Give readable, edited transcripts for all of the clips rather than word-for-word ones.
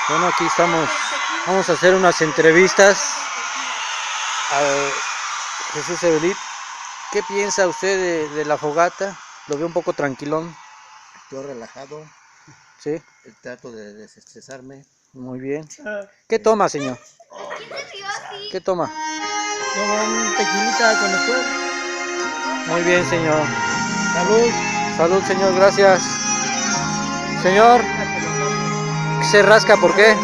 Bueno, aquí estamos. Vamos a hacer unas entrevistas a Jesús Evelit. ¿Qué piensa usted de la fogata? Lo veo un poco tranquilón. Yo relajado, Sí, trato de desestresarme. muy bien. ¿Qué toma, señor? ¿Qué toma? Tomo un tequilita con escuela. Muy bien, señor. Salud. Salud, señor, gracias. Señor, se rasca, ¿por qué?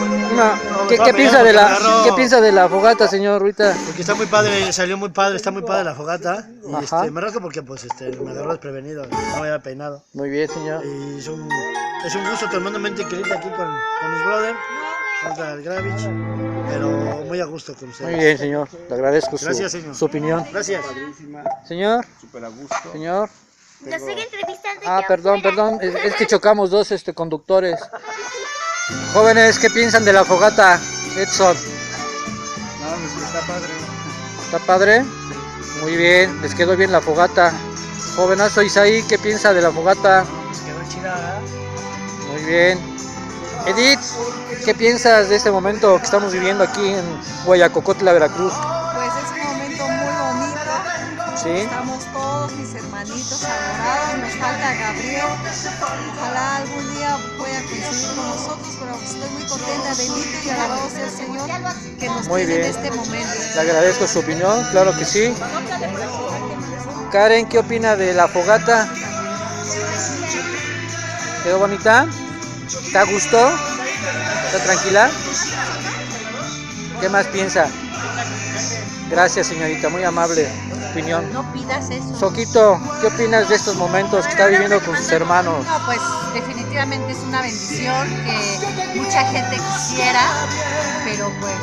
¿Qué piensa de la fogata, señor, ahorita? Porque está muy padre, salió muy padre, está muy padre la fogata. Y Ajá. me rasco porque pues me agarró desprevenido, no me había peinado. Muy bien, señor. Y es un gusto tomándome un tequilita aquí con mis brothers, contra el Gravich, pero muy a gusto con ustedes. Muy bien, señor. Le agradezco Gracias, señor. su opinión. Gracias. Señor, Súper a gusto. señor. Yo sé que entrevistas de Ah, allá perdón, afuera. perdón. Es que chocamos dos conductores. Jóvenes, ¿qué piensan de la fogata, Edson? No, pues está padre. ¿Está padre? Muy bien, les quedó bien la fogata. Jovenazo Isaí, ¿qué piensa de la fogata? Pues quedó chida, Muy bien. Edith, ¿qué piensas de este momento que estamos viviendo aquí en Guayacocotla, Veracruz? Pues es un momento muy bonito. ¿Sí? Estamos todos mis hermanitos adorados. Nos falta Gabriel. Ojalá algún día pueda coincidir con nosotros, pero estoy muy contenta, bendito y alabado sea el Señor que nos Muy tiene en bien. este momento. Le agradezco su opinión, claro que sí. Karen, ¿qué opina de la fogata? ¿Quedó bonita? ¿Está a gusto? ¿Está tranquila? ¿Qué más piensa? Gracias, señorita, muy amable opinión. No pidas eso. Soquito, ¿qué opinas de estos momentos que está viviendo con sus hermanos? No, pues definitivamente es una bendición que mucha gente quisiera, pero pues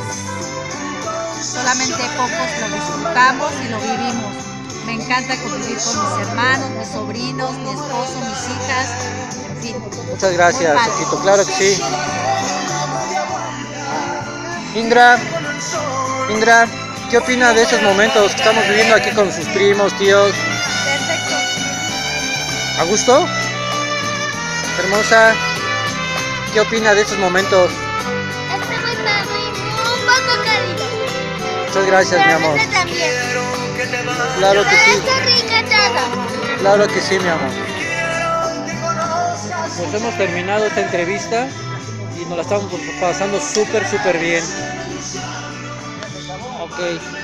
solamente pocos lo disfrutamos y lo vivimos. Me encanta convivir con mis hermanos, mis sobrinos, mi esposo, mis hijas, en fin. Muchas gracias, Muy padre. Soquito, claro que sí. Indra, ¿qué opina de estos momentos que estamos viviendo aquí con sus primos, tíos? Perfecto. ¿A gusto? Hermosa, ¿qué opina de estos momentos? Está muy padre, un poco cálido. Muchas gracias, mi Pero amor. esta también. Claro que sí, Está rica todo. claro que sí, mi amor. Pues hemos terminado esta entrevista y nos la estamos pasando súper bien. Ok.